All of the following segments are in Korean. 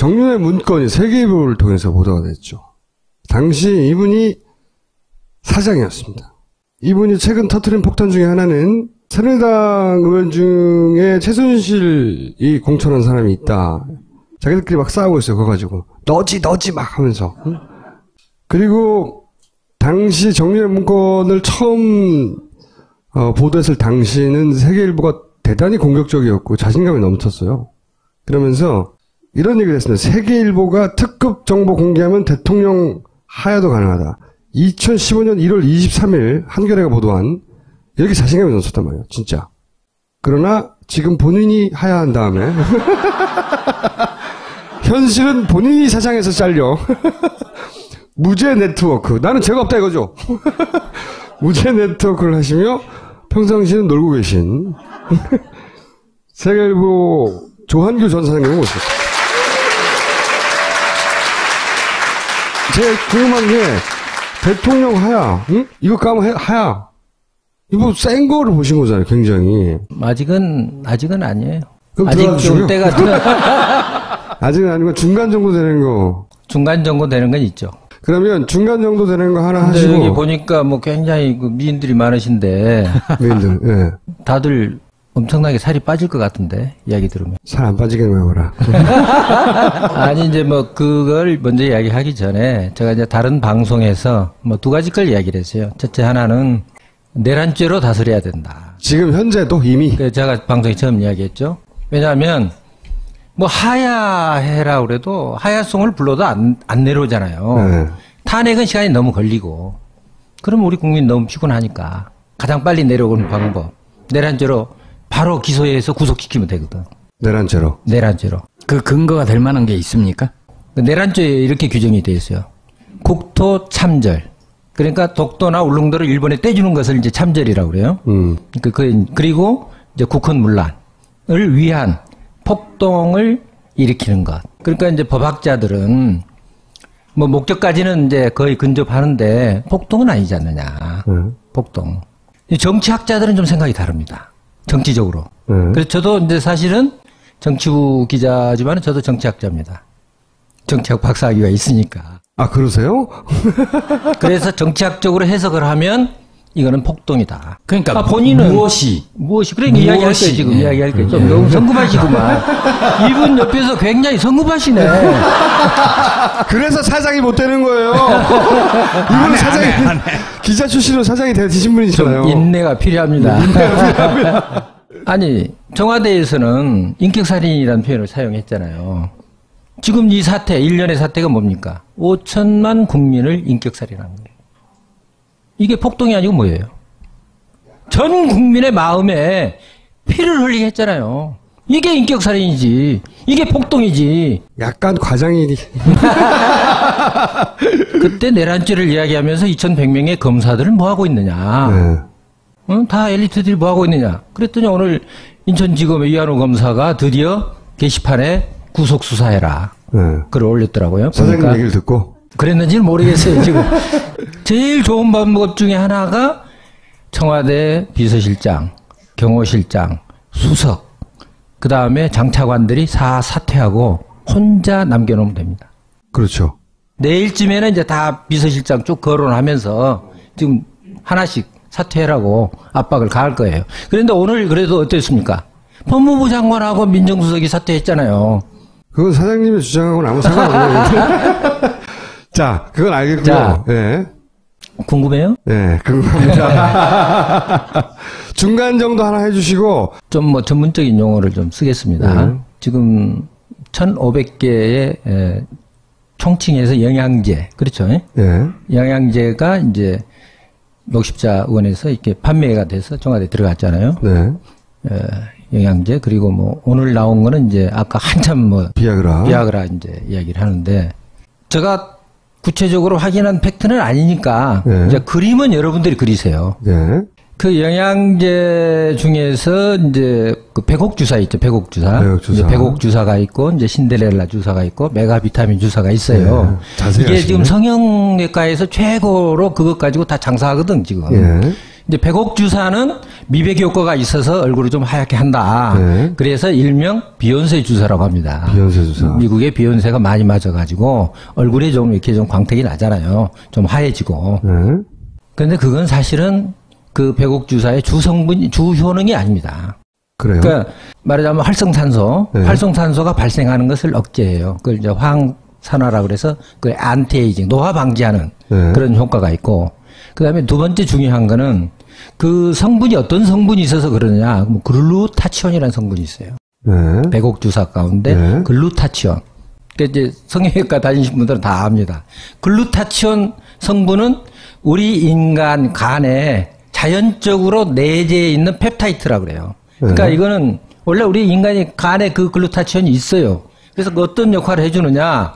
정윤회 문건이 세계일보를 통해서 보도가 됐죠. 당시 이분이 사장이었습니다. 이분이 최근 터뜨린 폭탄 중에 하나는 새누리당 의원 중에 최순실이 공천한 사람이 있다. 자기들끼리 막 싸우고 있어요. 그거 가지고 너지 막 하면서. 그리고 당시 정윤회 문건을 처음 보도했을 당시는 세계일보가 대단히 공격적이었고 자신감이 넘쳤어요. 그러면서 이런 얘기를 했습니다. 세계일보가 특급 정보 공개하면 대통령 하야도 가능하다. 2015년 1월 23일 한겨레가 보도한 이렇게 자신감이 넘쳤단 말이에요. 진짜. 그러나 지금 본인이 하야한 다음에 현실은 본인이 사장에서 잘려 무죄 네트워크. 나는 죄가 없다 이거죠. 무죄 네트워크를 하시며 평상시에는 놀고 계신 세계일보 조한규 전 사장님을 모셨습니다. 제가 궁금한 게 대통령 하야, 응? 이거 까면 하야. 이거 센 거를 보신 거잖아요, 굉장히. 아직은 아니에요. 아직 좀 때가 아직은 아니고 중간 정도 되는 거. 중간 정도 되는 건 있죠. 그러면 중간 정도 되는 거 하나 근데 하시고. 여기 보니까 뭐 굉장히 그 미인들이 많으신데. 미인들, 예. 다들 엄청나게 살이 빠질 것 같은데, 이야기 들으면. 살 안 빠지게 해보라. 아니, 이제 뭐, 그걸 먼저 이야기하기 전에, 제가 이제 다른 방송에서 뭐 두 가지 걸 이야기를 했어요. 첫째 하나는, 내란죄로 다스려야 된다. 지금 현재도 이미? 제가 방송에 처음 이야기했죠. 왜냐하면, 뭐, 하야해라 그래도, 하야송을 불러도 안 내려오잖아요. 네. 탄핵은 시간이 너무 걸리고, 그럼 우리 국민 너무 피곤하니까, 가장 빨리 내려오는 방법, 내란죄로 바로 기소해서 구속시키면 되거든. 내란죄로. 그 근거가 될 만한 게 있습니까? 내란죄에 이렇게 규정이 되어 있어요. 국토 참절. 그러니까 독도나 울릉도를 일본에 떼주는 것을 이제 참절이라고 그래요. 그리고 이제 국헌문란을 위한 폭동을 일으키는 것. 그러니까 이제 법학자들은 뭐 목적까지는 이제 거의 근접하는데 폭동은 아니지 않느냐. 폭동. 정치학자들은 좀 생각이 다릅니다. 정치적으로. 그래서 저도 이제 사실은 정치부 기자지만 저도 정치학자입니다. 정치학 박사학위가 있으니까. 아, 그러세요? 그래서 정치학적으로 해석을 하면 이거는 폭동이다. 그러니까 본인은 무엇이 그러니까 이야기할 거예요. 지금 이야기할 거예요. 좀 너무 성급하시구만. 이분 옆에서 굉장히 성급하시네. 그래서 사장이 못 되는 거예요. 이분은 사장이 기자 출신으로 사장이 되신 분이잖아요. 좀 인내가 필요합니다. 아니, 청와대에서는 인격살인이라는 표현을 사용했잖아요. 지금 이 사태, 일련의 사태가 뭡니까? 5천만 국민을 인격살인한 거예요. 이게 폭동이 아니고 뭐예요? 전 국민의 마음에 피를 흘리게 했잖아요. 이게 인격살인이지. 이게 폭동이지. 약간 과장이. 그때 내란죄를 이야기하면서 2,100명의 검사들은 뭐하고 있느냐. 응? 다 엘리트들이 뭐하고 있느냐. 그랬더니 오늘 인천지검의 이한우 검사가 드디어 게시판에 구속수사해라. 글을 올렸더라고요. 사장님 얘기를 듣고. 그랬는지는 모르겠어요, 지금. 제일 좋은 방법 중에 하나가 청와대 비서실장, 경호실장, 수석, 그 다음에 장차관들이 사퇴하고 혼자 남겨놓으면 됩니다. 그렇죠. 내일쯤에는 이제 다 비서실장 쭉 거론하면서 지금 하나씩 사퇴하라고 압박을 가할 거예요. 그런데 오늘 그래도 어땠습니까? 법무부 장관하고 민정수석이 사퇴했잖아요. 그건 사장님의 주장하고는 아무 상관없는데. 자, 그건 알겠고요. 자, 네. 궁금해요? 네, 궁금합니다. 중간 정도 하나 해주시고. 좀 뭐 전문적인 용어를 좀 쓰겠습니다. 지금 1,500개의 총칭해서 영양제, 그렇죠? 네. 영양제가 이제 녹십자 의원에서 이렇게 판매가 돼서 청와대에 들어갔잖아요. 네. 영양제, 그리고 뭐 오늘 나온 거는 이제 아까 한참 뭐 비아그라 이제 이야기를 하는데, 제가 구체적으로 확인한 팩트는 아니니까 이제 그림은 여러분들이 그리세요. 네. 그 영양제 중에서 이제 그 백옥 주사 있죠. 백옥 주사. 이제 백옥 주사가 있고 이제 신데렐라 주사가 있고 메가 비타민 주사가 있어요. 네. 이게 지금 성형외과에서 최고로 그것 가지고 다 장사하거든 지금. 이제 백옥 주사는 미백 효과가 있어서 얼굴을 좀 하얗게 한다. 네. 그래서 일명 비욘세 주사라고 합니다. 비욘세 주사. 미국의 비욘세가 많이 맞아가지고 얼굴에 좀 이렇게 좀 광택이 나잖아요. 좀 하얘지고. 네. 그런데 그건 사실은 그 백옥 주사의 주 효능이 아닙니다. 그래요? 그러니까 말하자면 활성탄소, 네. 활성탄소가 발생하는 것을 억제해요. 그걸 이제 황산화라 그래서 그 안티에이징, 노화 방지하는 네. 그런 효과가 있고, 그 다음에 두 번째 중요한 거는 그 성분이 어떤 성분이 있어서 그러느냐, 뭐 글루타치온이라는 성분이 있어요. 네. 백옥 주사 가운데 네. 글루타치온. 그러니까 이제 성형외과 다니신 분들은 다 압니다. 글루타치온 성분은 우리 인간 간에 자연적으로 내재해 있는 펩타이드라 그래요. 그러니까 네. 이거는 원래 우리 인간이 간에 그 글루타치온이 있어요. 그래서 그 어떤 역할을 해주느냐,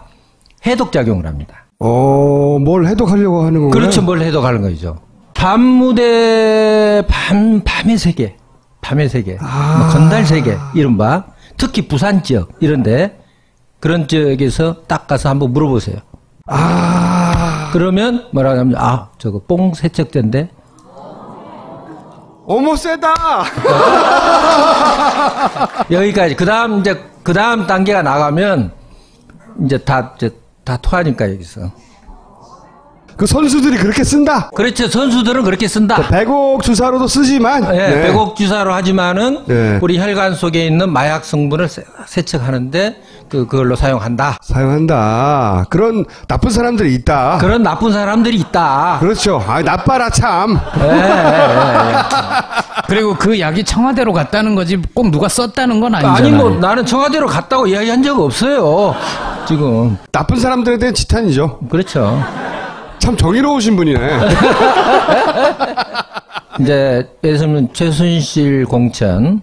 해독작용을 합니다. 뭘 해독하려고 하는 건가요? 그렇죠. 뭘 해독하는 거죠. 밤무대 밤의 세계, 밤의 세계, 뭐 건달 세계 이른바 특히 부산 지역 이런데 그런 지역에서 딱 가서 한번 물어보세요. 그러면 뭐라고 하면 저거 뽕 세척된데. 어머 세다. 여기까지. 그 다음 단계가 나가면 이제 다 토하니까 여기서. 그 선수들이 그렇게 쓴다. 그렇죠. 선수들은 그렇게 쓴다. 백옥 주사로도 쓰지만. 네, 백옥 주사로 하지만은 네. 우리 혈관 속에 있는 마약 성분을 세척하는데 그걸로 사용한다. 사용한다. 그런 나쁜 사람들이 있다. 그런 나쁜 사람들이 있다. 그렇죠. 나빠라 참. 그리고 그 약이 청와대로 갔다는 거지 꼭 누가 썼다는 건 아니 아니잖아요. 뭐 나는 청와대로 갔다고 이야기한 적 없어요. 지금. 나쁜 사람들에 대한 지탄이죠. 그렇죠. 참 정의로우신 분이네. 이제 예를 들면 최순실 공천.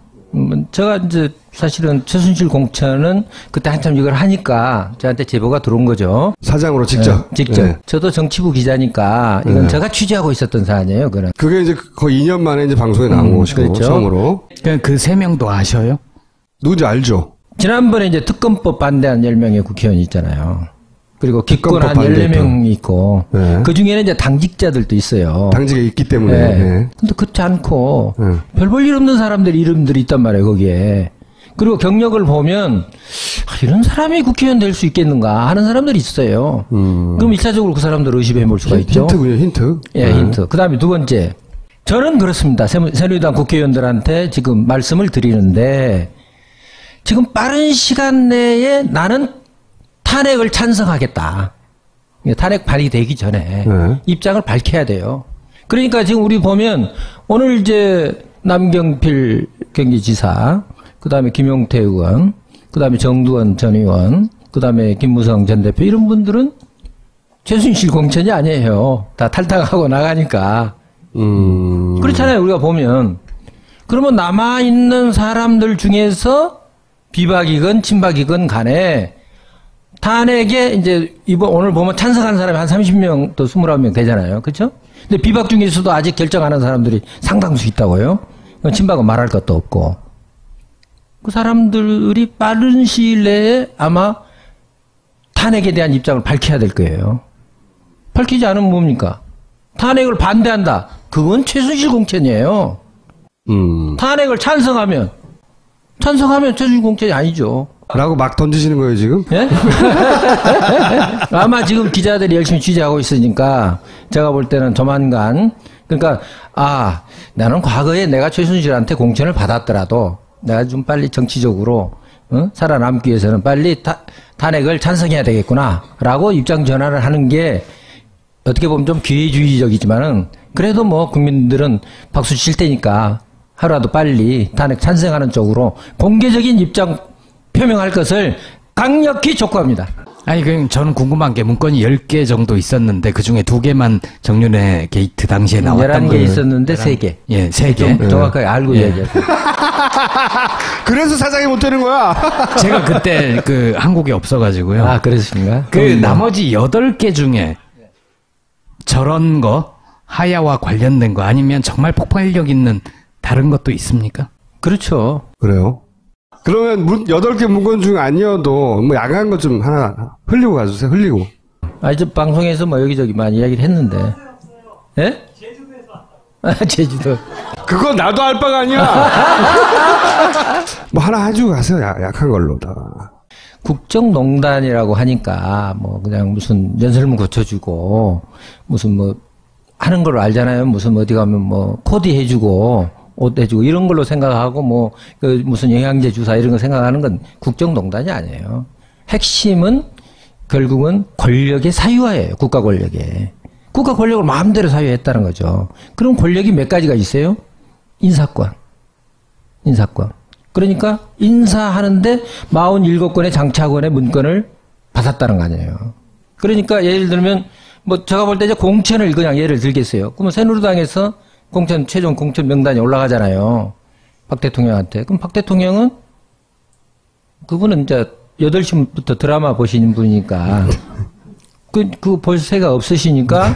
제가 이제 사실은 최순실 공천은 그때 한참 이걸 하니까 저한테 제보가 들어온 거죠. 사장으로 직접. 네, 직접. 네. 저도 정치부 기자니까 이건 제가 취재하고 있었던 사안이에요. 그는. 그게 이제 거의 2년 만에 이제 방송에 나온 것이고 그렇죠. 처음으로. 그 세 명도 아셔요? 누군지 알죠? 지난번에 이제 특검법 반대한 10명의 국회의원이 있잖아요. 그리고 기권한 특검법 반대했던. 14명이 있고, 네. 그 중에는 이제 당직자들도 있어요. 당직에 있기 때문에. 네. 네. 근데 그렇지 않고, 네. 별 볼 일 없는 사람들 이름들이 있단 말이에요, 거기에. 그리고 경력을 보면, 이런 사람이 국회의원 될 수 있겠는가 하는 사람들이 있어요. 그럼 1차적으로 그 사람들을 의심해 볼 수가 있죠. 힌트군요, 힌트. 예, 힌트. 그 다음에 두 번째. 저는 그렇습니다. 새누리당 국회의원들한테 지금 말씀을 드리는데, 지금 빠른 시간 내에 나는 탄핵을 찬성하겠다. 탄핵 발의되기 전에 네. 입장을 밝혀야 돼요. 그러니까 지금 우리 보면 오늘 이제 남경필 경기지사, 그 다음에 김용태 의원, 그 다음에 정두원 전 의원, 그 다음에 김무성 전 대표 이런 분들은 최순실 공천이 아니에요. 다 탈당하고 나가니까. 그렇잖아요. 우리가 보면. 그러면 남아있는 사람들 중에서 비박이건 친박이건 간에 탄핵에 이제 오늘 보면 찬성한 사람이 한 30명 또 29명 되잖아요. 그렇죠? 근데 비박 중에서도 아직 결정 안 한 사람들이 상당수 있다고요. 친박은 말할 것도 없고. 그 사람들이 빠른 시일 내에 아마 탄핵에 대한 입장을 밝혀야 될 거예요. 밝히지 않으면 뭡니까? 탄핵을 반대한다. 그건 최순실 공천이에요. 탄핵을 찬성하면 최순실 공천이 아니죠. 라고 막 던지시는 거예요, 지금? 예? 아마 지금 기자들이 열심히 취재하고 있으니까 제가 볼 때는 조만간 그러니까 나는 과거에 내가 최순실한테 공천을 받았더라도 내가 좀 빨리 정치적으로 살아남기 위해서는 빨리 탄핵을 찬성해야 되겠구나라고 입장 전환을 하는 게 어떻게 보면 좀 기회주의적이지만은 그래도 뭐 국민들은 박수 칠 테니까 하루라도 빨리 탄핵 찬성하는 쪽으로 공개적인 입장 표명할 것을 강력히 촉구합니다. 아니, 저는 궁금한 게 문건이 10개 정도 있었는데 그 중에 2개만 정윤회 게이트 당시에 나왔던 11개 있었는데 3개. 예, 3개. 정확하게 알고 얘기하세요. 그래서 사장이 못 되는 거야. 제가 그때 한국에 없어가지고요. 그렇습니까? 나머지 8개 중에 저런 거, 하야와 관련된 거 아니면 정말 폭발력 있는 다른 것도 있습니까? 그렇죠. 그래요? 그러면 8개 문건 중 아니어도 뭐 야간 거 좀 하나 흘리고 가주세요. 흘리고. 저 방송에서 뭐 여기저기 많이 이야기를 했는데. 예? 제주도. 그건 나도 알 바가 아니야. 뭐 하나 해주고 가세요. 약한 걸로다가. 국정농단이라고 하니까 뭐 그냥 무슨 연설문 고쳐주고 무슨 뭐 하는 걸 알잖아요. 무슨 어디 가면 뭐 코디 해주고 옷 해주고 이런 걸로 생각하고 뭐 그 무슨 영양제 주사 이런 거 생각하는 건 국정농단이 아니에요. 핵심은 결국은 권력의 사유화예요. 국가 권력의. 국가 권력을 마음대로 사유했다는 거죠. 그럼 권력이 몇 가지가 있어요? 인사권. 인사권. 그러니까 인사하는데 47건의 장차관의 문건을 받았다는 거 아니에요. 그러니까 예를 들면 뭐 제가 볼 때 이제 공천을 그냥 예를 들겠어요. 그러면 새누리당에서 공천 최종 공천 명단이 올라가잖아요. 박 대통령한테. 그럼 박 대통령은 그분은 이제 8시부터 드라마 보시는 분이니까 그 볼 새가 없으시니까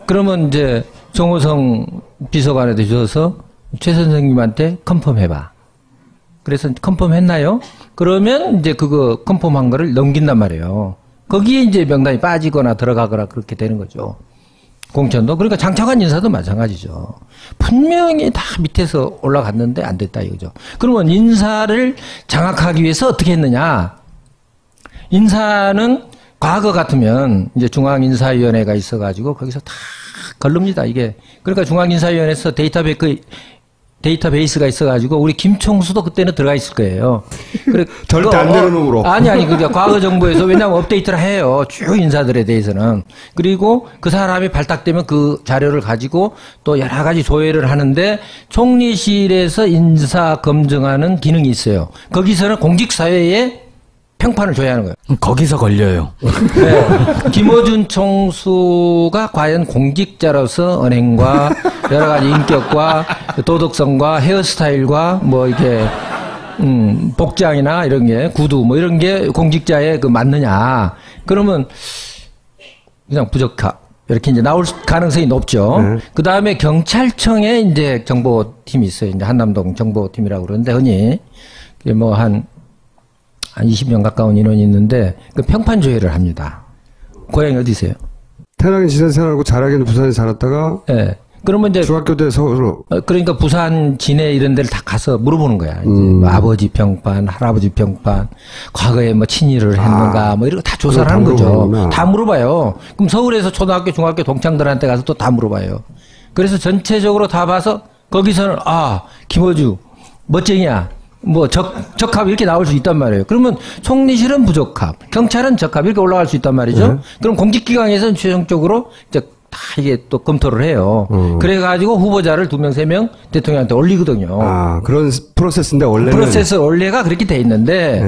그러면 이제 정호성 비서관한테 줘서 최 선생님한테 컨펌해봐. 그래서 컨펌했나요? 그러면 이제 그거 컨펌한 거를 넘긴단 말이에요. 거기에 이제 명단이 빠지거나 들어가거나 그렇게 되는 거죠. 공천도. 그러니까 장차관 인사도 마찬가지죠. 분명히 다 밑에서 올라갔는데 안 됐다 이거죠. 그러면 인사를 장악하기 위해서 어떻게 했느냐? 인사는 과거 같으면 이제 중앙인사위원회가 있어가지고 거기서 다 걸릅니다, 이게. 그러니까 중앙인사위원회에서 데이터베이스가 있어가지고 우리 김총수도 그때는 들어가 있을 거예요. 그래, 절대 안 되는 놈으로. 아니, 그러니까 과거 정부에서 왜냐하면 업데이트를 해요. 쭉 인사들에 대해서는. 그리고 그 사람이 발탁되면 그 자료를 가지고 또 여러 가지 조회를 하는데 총리실에서 인사 검증하는 기능이 있어요. 거기서는 공직사회에 평판을 줘야 하는 거예요. 거기서 걸려요. 네. 김어준 총수가 과연 공직자로서 언행과 여러 가지 인격과 도덕성과 헤어스타일과 뭐 이렇게 복장이나 이런 게 구두 뭐 이런 게 공직자에 그 맞느냐? 그러면 그냥 부적합 이렇게 이제 나올 가능성이 높죠. 그 다음에 경찰청에 이제 정보팀이 있어요. 이제 한남동 정보팀이라고 그러는데 흔히 뭐 한 20명 가까운 인원이 있는데 그 평판 조회를 합니다. 고향이 어디세요? 태어나긴 지산 생활하고 자라기는 부산에 살았다가 네. 그러면 이제 중학교 때 서울로. 그러니까 부산 진해 이런 데를 다 가서 물어보는 거야. 이제 뭐 아버지 평판, 할아버지 평판, 과거에 뭐 친일을 했는가 뭐 이런 거 다 조사를 하는 거죠. 물어보는구나. 다 물어봐요. 그럼 서울에서 초등학교, 중학교 동창들한테 가서 또 다 물어봐요. 그래서 전체적으로 다 봐서 거기서는 김어주 멋쟁이야. 뭐 적합 이렇게 나올 수 있단 말이에요. 그러면 총리실은 부적합, 경찰은 적합 이렇게 올라갈 수 있단 말이죠. 그럼 공직기관에서는 최종적으로 이제 다 이게 또 검토를 해요. 그래가지고 후보자를 2명, 3명 대통령한테 올리거든요. 그런 프로세스인데 원래는. 프로세스 원래가 그렇게 돼 있는데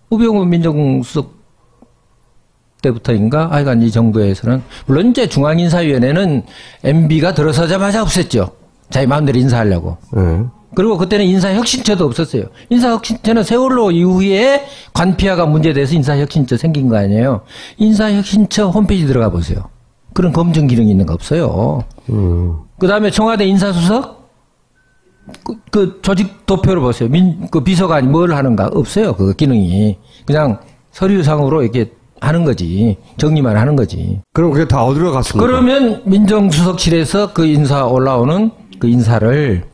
우병우 민정수석 때부터인가 하여간 이 정부에서는 물론 이제 중앙인사위원회는 MB가 들어서자마자 없앴죠. 자기 마음대로 인사하려고. 그리고 그때는 인사혁신처도 없었어요. 인사혁신처는 세월호 이후에 관피아가 문제돼서 인사혁신처 생긴 거 아니에요. 인사혁신처 홈페이지 들어가 보세요. 그런 검증 기능이 있는 거 없어요. 그 다음에 청와대 인사수석? 그 조직 도표를 보세요. 그 비서관이 뭘 하는가? 없어요. 그 기능이. 그냥 서류상으로 이렇게 하는 거지. 정리만 하는 거지. 그럼 그게 다 어디로 갔습니까? 그러면 민정수석실에서 그 인사 올라오는 그 인사를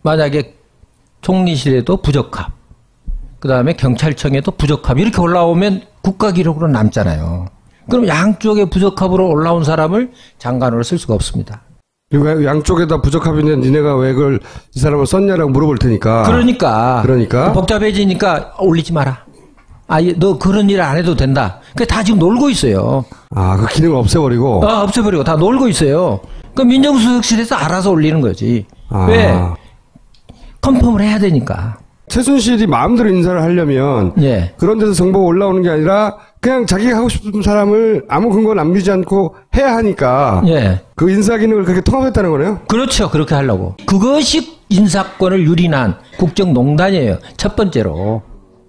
만약에 총리실에도 부적합, 그 다음에 경찰청에도 부적합 이렇게 올라오면 국가기록으로 남잖아요. 그럼 양쪽에 부적합으로 올라온 사람을 장관으로 쓸 수가 없습니다. 그러니까 양쪽에다 부적합이면 니네가 왜 그걸 이 사람을 썼냐라고 물어볼 테니까. 그러니까 복잡해지니까 올리지 마라. 너 그런 일 안 해도 된다. 그게 다 지금 놀고 있어요. 그 기능을 없애버리고. 없애버리고 다 놀고 있어요. 그 민정수석실에서 알아서 올리는 거지. 왜? 컨펌을 해야 되니까. 최순실이 마음대로 인사를 하려면 그런 데서 정보가 올라오는 게 아니라 그냥 자기가 하고 싶은 사람을 아무 근거 남기지 않고 해야 하니까 그 인사 기능을 그렇게 통합했다는 거네요? 그렇죠. 그렇게 하려고. 그것이 인사권을 유린한 국정농단이에요. 첫 번째로.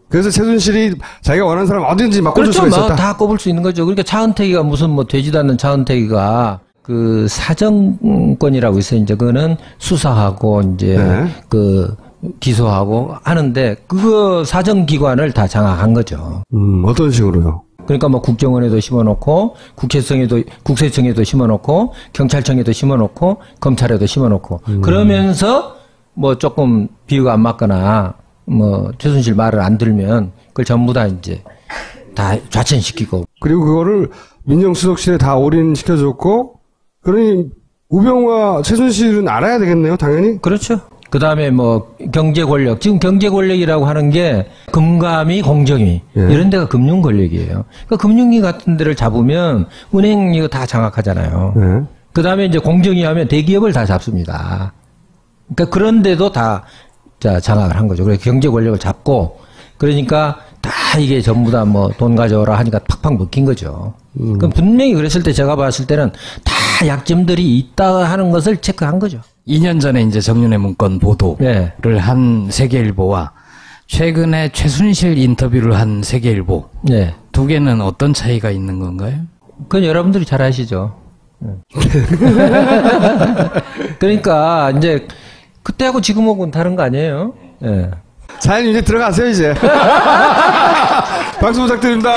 그래서 최순실이 자기가 원하는 사람 어딘지 막 꼽을 수가 있었다? 다 꼽을 수 있는 거죠. 그러니까 차은택이가 무슨 뭐 되지도 않는 차은택이가 그 사정권이라고 있어요. 이제 그거는 수사하고 이제 그 기소하고 하는데 그거 사정기관을 다 장악한 거죠. 어떤 식으로요? 그러니까 뭐 국정원에도 심어놓고 국세청에도 심어놓고 경찰청에도 심어놓고 검찰에도 심어놓고 그러면서 뭐 조금 비유가 안 맞거나 뭐 최순실 말을 안 들면 그걸 전부 다 이제 다 좌천시키고 그리고 그거를 민정수석실에 다 올인시켜줬고 그러니 우병우와 최순실은 알아야 되겠네요, 당연히. 그렇죠. 그 다음에 뭐 경제 권력 지금 경제 권력이라고 하는 게 금감위 공정위 이런 데가 금융 권력이에요. 그러니까 금융위 같은 데를 잡으면 은행 이거 다 장악하잖아요. 그 다음에 이제 공정위 하면 대기업을 다 잡습니다. 그러니까 그런데도 다 장악을 한 거죠. 그래서 경제 권력을 잡고 그러니까 다 이게 전부 다 뭐 돈 가져오라 하니까 팍팍 먹힌 거죠. 그럼 분명히 그랬을 때 제가 봤을 때는 다 약점들이 있다 하는 것을 체크한 거죠. 2년 전에 이제 정윤회 문건 보도를 네. 한 세계일보와 최근에 최순실 인터뷰를 한 세계일보 네. 두 개는 어떤 차이가 있는 건가요? 그건 여러분들이 잘 아시죠. 그러니까 이제 그때하고 지금하고는 다른 거 아니에요? 예. 사장님 이제 들어가세요 이제. 박수 부탁드립니다.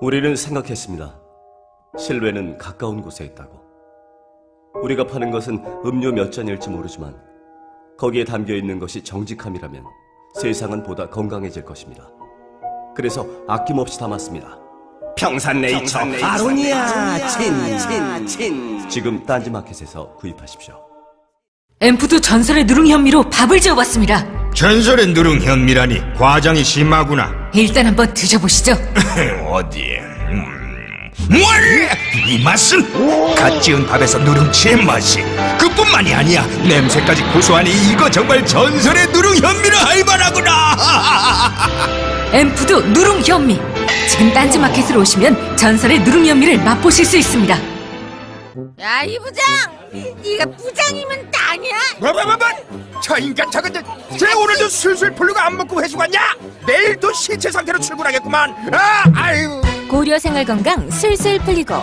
우리는 생각했습니다. 실외는 가까운 곳에 있다고. 우리가 파는 것은 음료 몇 잔일지 모르지만 거기에 담겨있는 것이 정직함이라면 세상은 보다 건강해질 것입니다. 그래서 아낌없이 담았습니다. 평산네이처 아로니아 친. 지금 딴지마켓에서 구입하십시오. 앰프도 전설의 누룽 현미로 밥을 지어봤습니다. 전설의 누룽 현미라니 과장이 심하구나. 일단 한번 드셔보시죠. 어디? 이 맛은 갓 지은 밥에서 누룽지의 맛이 그뿐만이 아니야. 냄새까지 고소하니 이거 정말 전설의 누룽 현미라 할 만하구나. 앰프도 누룽 현미. 지금 딴지마켓으로 오시면 전설의 누룽 현미를 맛보실 수 있습니다. 야, 이 부장! 네가 부장이면 땅이야? 저 인간 저건 쟤 오늘도 술술 풀리고 안 먹고 회수 갔냐? 내일도 신체 상태로 출근하겠구만. 아유. 고려 생활건강 술술 풀리고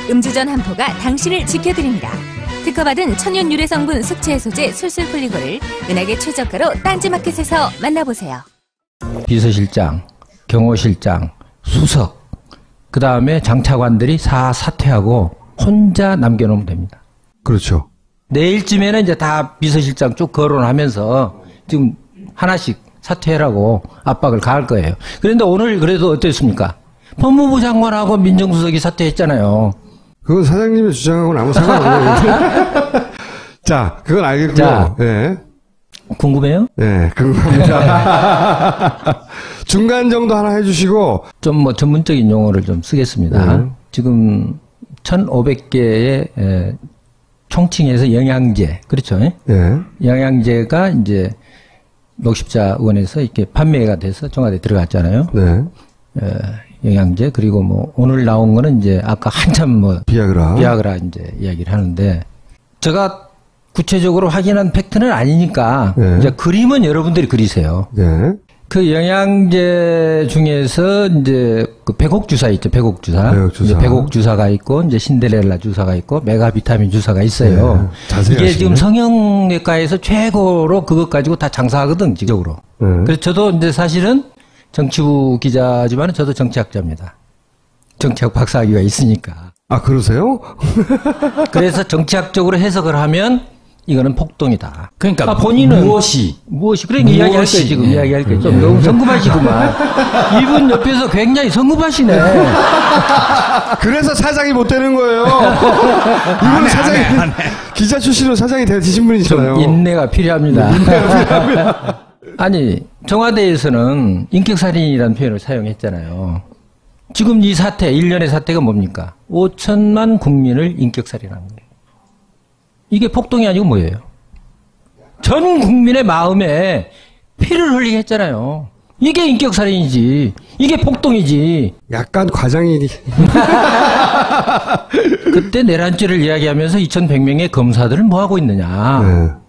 음주전 한 포가 당신을 지켜드립니다. 특허받은 천연 유래 성분 숙취 해소제 술술 풀리고를 은하계 최저가로 딴지마켓에서 만나보세요. 비서실장, 경호실장, 수석, 그 다음에 장차관들이 사퇴하고 혼자 남겨놓으면 됩니다. 그렇죠. 내일쯤에는 이제 다 비서실장 쭉 거론하면서 지금 하나씩 사퇴하라고 압박을 가할 거예요. 그런데 오늘 그래도 어땠습니까? 법무부 장관하고 민정수석이 사퇴했잖아요. 그건 사장님의 주장하고는 아무 상관없네요. 자, 그건 알겠고요. 자, 예. 궁금해요? 네, 궁금합니다. 중간 정도 하나 해주시고. 좀 뭐 전문적인 용어를 좀 쓰겠습니다. 지금 1,500개의 총칭해서 영양제, 그렇죠? 네. 영양제가 이제 녹십자 의원에서 이렇게 판매가 돼서 청와대에 들어갔잖아요. 네. 영양제, 그리고 뭐 오늘 나온 거는 이제 아까 한참 뭐 비아그라 이제 이야기를 하는데 제가 구체적으로 확인한 팩트는 아니니까 이제 그림은 여러분들이 그리세요. 네. 그 영양제 중에서 이제 그 백옥 주사 있죠. 백옥 주사. 백옥 주사가 있고 이제 신데렐라 주사가 있고 메가 비타민 주사가 있어요. 자세히 이게 하시네. 지금 성형외과에서 최고로 그것 가지고 다 장사하거든, 지적으로. 그래서 저도 이제 사실은 정치부 기자지만 저도 정치학자입니다. 정치학 박사학위가 있으니까. 아, 그러세요? 그래서 정치학적으로 해석을 하면 이거는 폭동이다. 그러니까 본인은 무엇이 그러니까 이야기할 거예요. 지금 이야기할 거예요. 좀 너무 성급하시구만. 이분 옆에서 굉장히 성급하시네. 그래서 사장이 못 되는 거예요. 이분은 사장이 기자 출신으로 사장이 되신 분이잖아요. 좀 인내가 필요합니다. 아니, 청와대에서는 인격살인이라는 표현을 사용했잖아요. 지금 이 사태, 일련의 사태가 뭡니까? 5천만 국민을 인격살인한 거예요. 이게 폭동이 아니고 뭐예요? 전 국민의 마음에 피를 흘리게 했잖아요. 이게 인격살인이지. 이게 폭동이지. 약간 과장이. 그때 내란죄를 이야기하면서 2,100명의 검사들은 뭐하고 있느냐.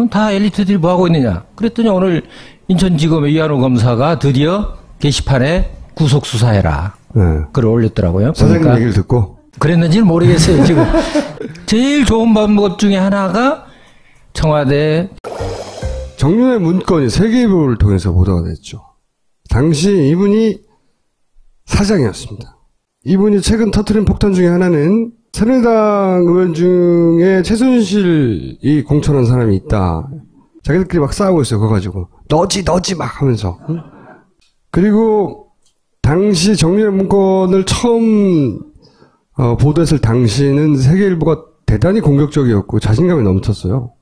다 엘리트들이 뭐하고 있느냐. 그랬더니 오늘 인천지검의 이한호 검사가 드디어 게시판에 구속수사해라. 글을 올렸더라고요. 사장님 그러니까 얘기를 듣고. 그랬는지는 모르겠어요, 지금. 제일 좋은 방법 중에 하나가 청와대 정윤의 문건이 세계일보를 통해서 보도가 됐죠. 당시 이분이 사장이었습니다. 이분이 최근 터트린 폭탄 중에 하나는 새누리당 의원 중에 최순실이 공천한 사람이 있다. 자기들끼리 막 싸우고 있어요. 그거 가지고 너지 막 하면서. 그리고 당시 정윤의 문건을 처음 보도했을 당시는 세계일보가 대단히 공격적이었고 자신감이 넘쳤어요.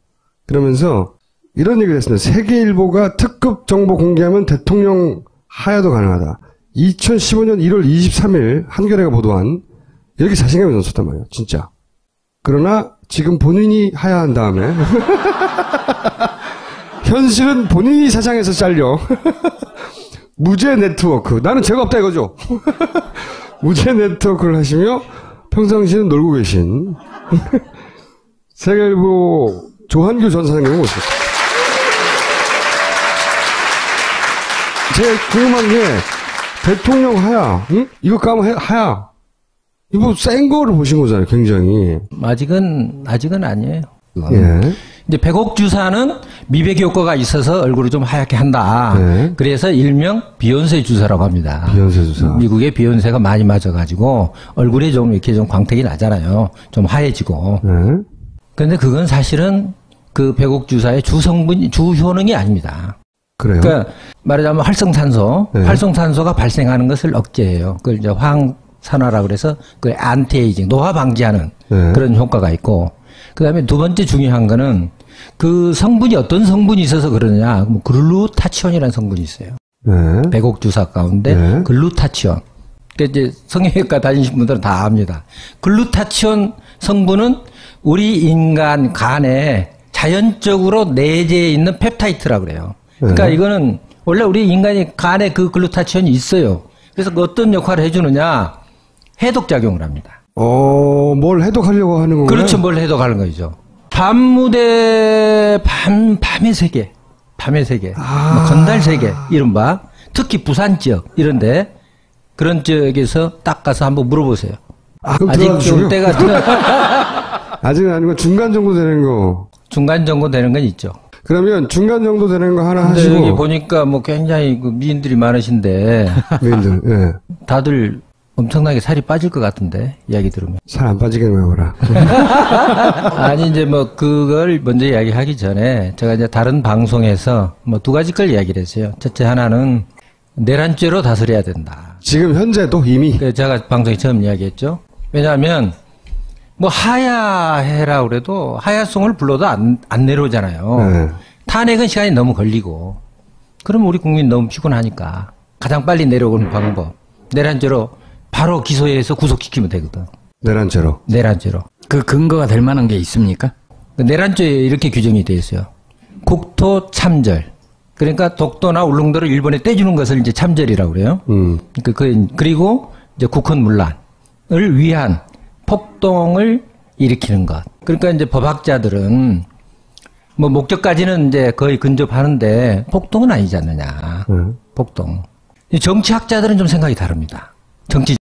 그러면서 이런 얘기를 했습니다. 세계일보가 특급 정보 공개하면 대통령 하야도 가능하다. 2015년 1월 23일 한겨레가 보도한 이렇게 자신감이 넘쳤단 말이에요. 진짜. 그러나 지금 본인이 하야한 다음에 현실은 본인이 사장에서 잘려 무죄 네트워크. 나는 죄가 없다 이거죠. 무죄 네트워크를 하시며 평상시는 놀고 계신 세계일보 조한규 전 사장님을 모셨습니다. 제가 궁금한 게 대통령 하야, 응? 이거 까면 하야. 이거 센 거를 보신 거잖아요, 굉장히. 아직은 아니에요. 예. 이제 백옥 주사는 미백 효과가 있어서 얼굴을 좀 하얗게 한다. 네. 그래서 일명 비욘세 주사라고 합니다. 비욘세 주사. 미국에 비욘세가 많이 맞아가지고 얼굴이 좀 이렇게 좀 광택이 나잖아요. 좀 하얘지고. 네. 그런데 그건 사실은 그 백옥 주사의 주효능이 아닙니다. 그래요? 그러니까 말하자면 활성탄소, 네. 활성탄소가 발생하는 것을 억제해요. 그걸 이제 황산화라 그래서 그 안티에이징, 노화 방지하는 네. 그런 효과가 있고, 그 다음에 두 번째 중요한 거는 그 성분이 어떤 성분이 있어서 그러느냐, 뭐 글루타치온이라는 성분이 있어요. 네. 백옥 주사 가운데 네. 글루타치온. 그러니까 이제 성형외과 다니신 분들은 다 압니다. 글루타치온 성분은 우리 인간 간에 자연적으로 내재해 있는 펩타이드라고 그래요. 그러니까 네. 이거는 원래 우리 인간이 간에 그 글루타치온이 있어요. 그래서 그 어떤 역할을 해주느냐, 해독작용을 합니다. 뭘 해독하려고 하는 건가요? 그렇죠. 뭘 해독하는 거죠. 밤무대, 밤의 세계, 뭐 건달 세계, 이른바. 특히 부산 지역, 이런데, 그런 지역에서 딱 가서 한번 물어보세요. 그럼 아직 좀 들어가시고요. 때가, 아직은 아니고 중간 정도 되는 거. 중간 정도 되는 건 있죠. 그러면 중간 정도 되는 거 하나 근데 하시고. 여기 보니까 뭐 굉장히 그 미인들이 많으신데, 미인들, 예. 다들 엄청나게 살이 빠질 것 같은데, 이야기 들으면. 살 안 빠지게 먹어라. 아니, 이제 뭐, 그걸 먼저 이야기하기 전에, 제가 이제 다른 방송에서 뭐 두 가지 걸 이야기를 했어요. 첫째 하나는, 내란죄로 다스려야 된다. 지금 현재도 이미. 그 제가 방송에 처음 이야기했죠. 왜냐하면, 뭐, 하야해라 그래도, 하야송을 불러도 안 내려오잖아요. 네. 탄핵은 시간이 너무 걸리고, 그럼 우리 국민 너무 피곤하니까, 가장 빨리 내려오는 방법, 내란죄로 바로 기소해서 구속시키면 되거든. 내란죄로. 내란죄로. 그 근거가 될 만한 게 있습니까? 내란죄에 이렇게 규정이 되어 있어요. 국토 참절. 그러니까 독도나 울릉도를 일본에 떼주는 것을 이제 참절이라고 그래요. 그리고 이제 국헌 문란을 위한 폭동을 일으키는 것. 그러니까 이제 법학자들은 뭐 목적까지는 이제 거의 근접하는데 폭동은 아니지 않느냐. 폭동. 정치학자들은 좀 생각이 다릅니다. 정치